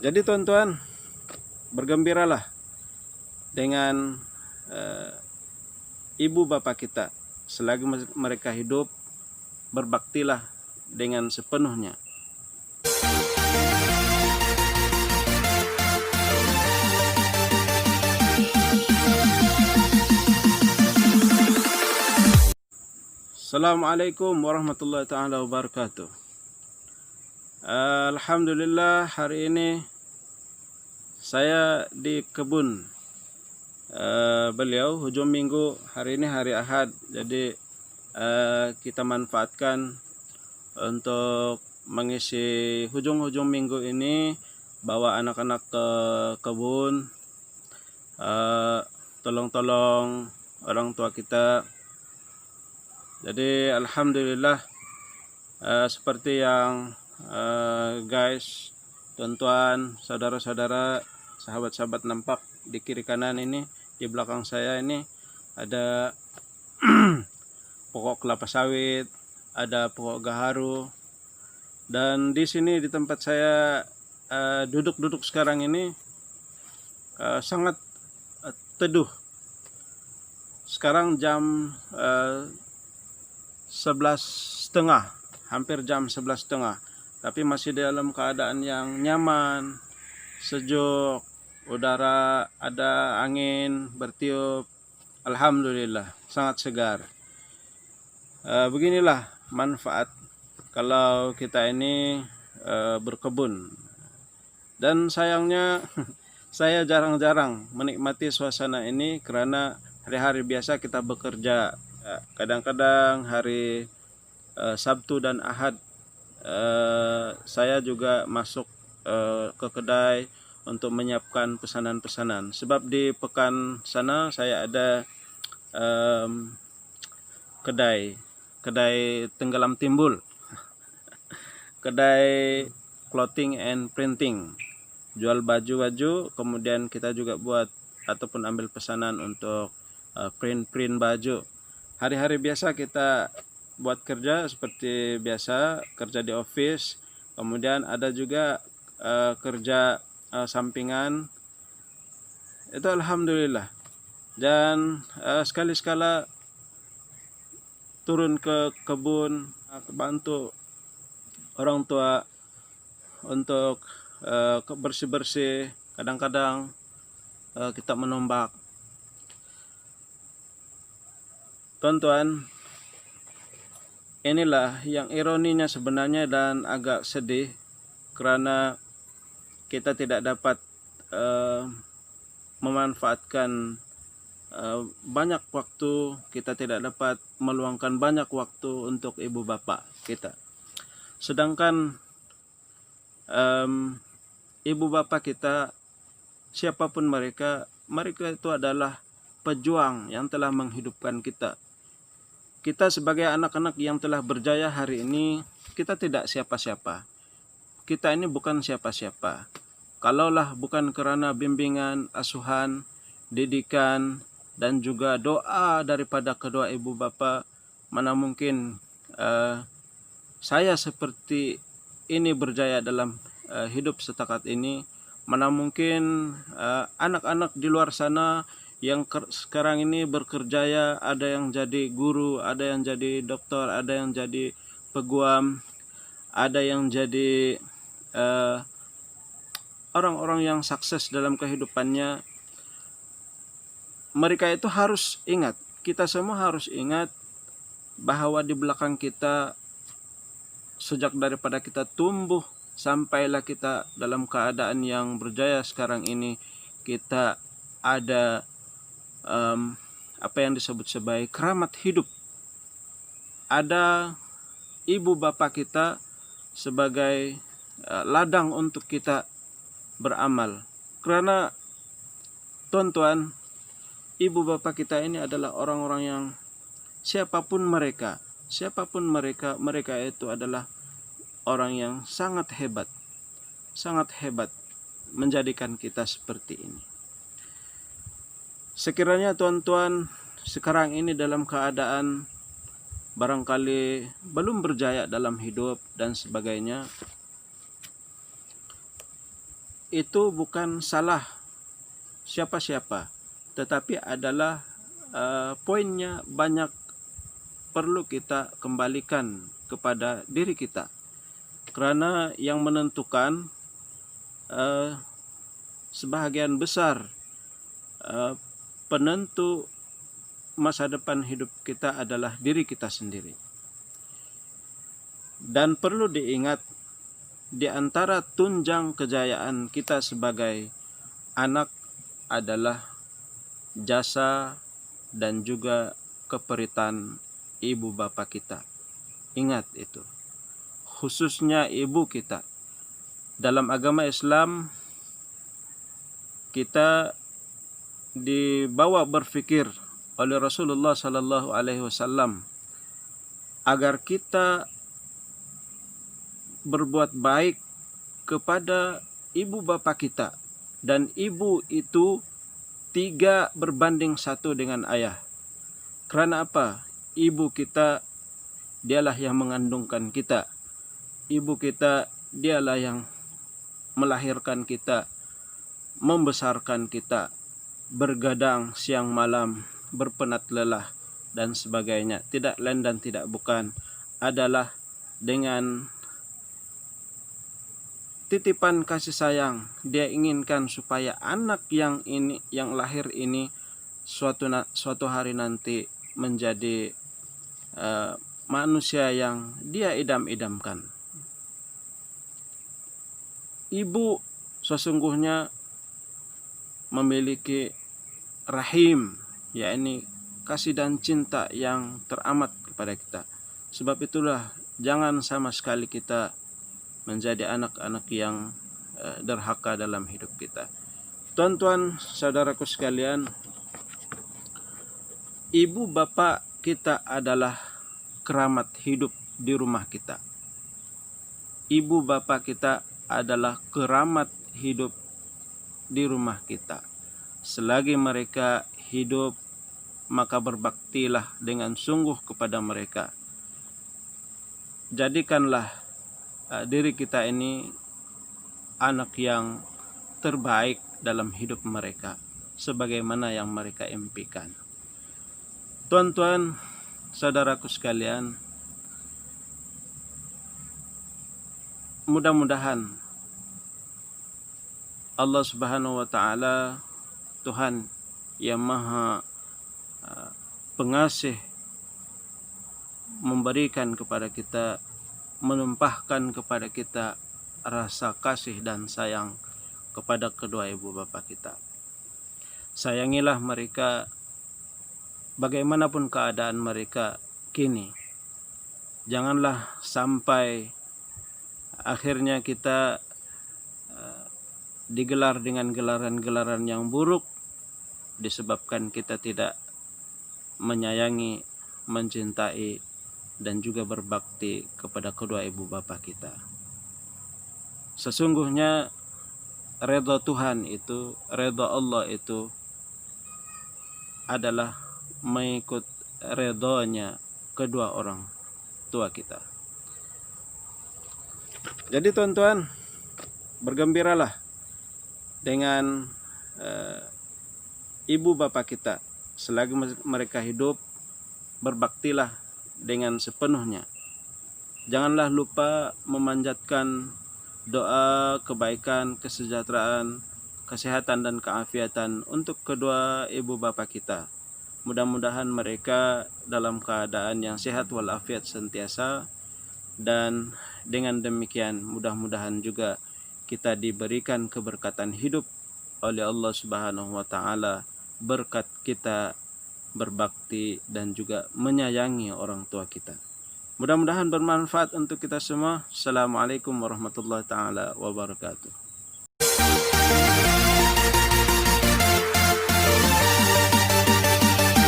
Jadi tuan-tuan, bergembiralah dengan ibu bapak kita. Selagi mereka hidup, berbaktilah dengan sepenuhnya. Assalamualaikum warahmatullahi taala wabarakatuh. Alhamdulillah, hari ini saya di kebun beliau. Hujung minggu, hari ini hari Ahad, jadi kita manfaatkan untuk mengisi hujung minggu ini, bawa anak-anak ke kebun, tolong-tolong orang tua kita. Jadi alhamdulillah, seperti yang guys, tuan-tuan, saudara-saudara, sahabat-sahabat nampak di kiri kanan ini, di belakang saya ini ada pokok kelapa sawit, ada pokok gaharu, dan di sini di tempat saya duduk sekarang ini sangat teduh. Sekarang jam 11.30, hampir jam 11.30, tapi masih dalam keadaan yang nyaman, sejuk, udara ada, angin bertiup. Alhamdulillah, sangat segar. Beginilah manfaat kalau kita ini berkebun. Dan sayangnya saya jarang-jarang menikmati suasana ini karena hari-hari biasa kita bekerja. Kadang-kadang hari Sabtu dan Ahad saya juga masuk ke kedai untuk menyiapkan pesanan-pesanan. Sebab di pekan sana saya ada kedai tenggelam timbul, kedai clothing and printing, jual baju-baju, kemudian kita juga buat ataupun ambil pesanan untuk print baju. Hari-hari biasa kita buat kerja seperti biasa, kerja di office, kemudian ada juga kerja sampingan. Itu alhamdulillah. Dan sekali-sekala turun ke kebun, bantu orang tua untuk bersih-bersih. Kadang-kadang kita menombak. Tuan-tuan, inilah yang ironinya sebenarnya dan agak sedih, karena kita tidak dapat memanfaatkan banyak waktu, kita tidak dapat meluangkan banyak waktu untuk ibu bapak kita. Sedangkan ibu bapak kita, siapapun mereka itu adalah pejuang yang telah menghidupkan kita. Kita sebagai anak-anak yang telah berjaya hari ini, kita tidak siapa-siapa. Kita ini bukan siapa-siapa. Kalaulah bukan karena bimbingan, asuhan, didikan, dan juga doa daripada kedua ibu bapa, mana mungkin saya seperti ini berjaya dalam hidup setakat ini. Mana mungkin anak-anak di luar sana yang sekarang ini berkerjaya, ada yang jadi guru, ada yang jadi dokter, ada yang jadi peguam, ada yang jadi orang-orang yang sukses dalam kehidupannya. Mereka itu harus ingat, kita semua harus ingat bahwa di belakang kita, sejak daripada kita tumbuh sampailah kita dalam keadaan yang berjaya sekarang ini, kita ada apa yang disebut sebagai keramat hidup. Ada ibu bapak kita sebagai ladang untuk kita beramal. Karena tuan-tuan, ibu bapak kita ini adalah orang-orang yang siapapun mereka itu adalah orang yang sangat hebat menjadikan kita seperti ini. Sekiranya tuan-tuan sekarang ini dalam keadaan barangkali belum berjaya dalam hidup dan sebagainya, itu bukan salah siapa-siapa, tetapi adalah poinnya banyak perlu kita kembalikan kepada diri kita, karena yang menentukan sebahagian besar penentu masa depan hidup kita adalah diri kita sendiri. Dan perlu diingat, di antara tunjang kejayaan kita sebagai anak adalah jasa dan juga keperitan ibu bapa kita. Ingat itu, khususnya ibu kita. Dalam agama Islam kita dibawa berfikir oleh Rasulullah Sallallahu Alaihi Wasallam agar kita berbuat baik kepada ibu bapa kita, dan ibu itu 3 berbanding 1 dengan ayah. Karena apa? Ibu kita dialah yang mengandungkan kita, ibu kita dialah yang melahirkan kita, membesarkan kita, bergadang siang malam, berpenat lelah dan sebagainya. Tidak lain dan tidak bukan adalah dengan titipan kasih sayang. Dia inginkan supaya anak yang lahir ini suatu hari nanti menjadi manusia yang dia idam-idamkan. Ibu sesungguhnya memiliki rahim, yakni kasih dan cinta yang teramat kepada kita. Sebab itulah jangan sama sekali kita menjadi anak-anak yang derhaka dalam hidup kita. Tuan-tuan, saudaraku sekalian, ibu bapak kita adalah keramat hidup di rumah kita. Ibu bapak kita adalah keramat hidup di rumah kita. Selagi mereka hidup, maka berbaktilah dengan sungguh kepada mereka. Jadikanlah diri kita ini anak yang terbaik dalam hidup mereka, sebagaimana yang mereka impikan. Tuan-tuan, saudaraku sekalian, mudah-mudahan Allah Subhanahu wa Ta'ala, Tuhan yang Maha Pengasih, memberikan kepada kita, menumpahkan kepada kita rasa kasih dan sayang kepada kedua ibu bapa kita. Sayangilah mereka bagaimanapun keadaan mereka kini. Janganlah sampai akhirnya kita digelar dengan gelaran-gelaran yang buruk disebabkan kita tidak menyayangi, mencintai, dan juga berbakti kepada kedua ibu bapa kita. Sesungguhnya redha Tuhan itu, redha Allah itu adalah mengikut redhanya kedua orang tua kita. Jadi tuan-tuan, bergembiralah dengan ibu bapa kita. Selagi mereka hidup, berbaktilah dengan sepenuhnya. Janganlah lupa memanjatkan doa kebaikan, kesejahteraan, kesehatan dan keafiatan untuk kedua ibu bapa kita. Mudah-mudahan mereka dalam keadaan yang sehat walafiat sentiasa, dan dengan demikian mudah-mudahan juga kita diberikan keberkatan hidup oleh Allah Subhanahu wa Ta'ala, berkat kita berbakti dan juga menyayangi orang tua kita. Mudah-mudahan bermanfaat untuk kita semua. Assalamualaikum warahmatullahi taala wabarakatuh.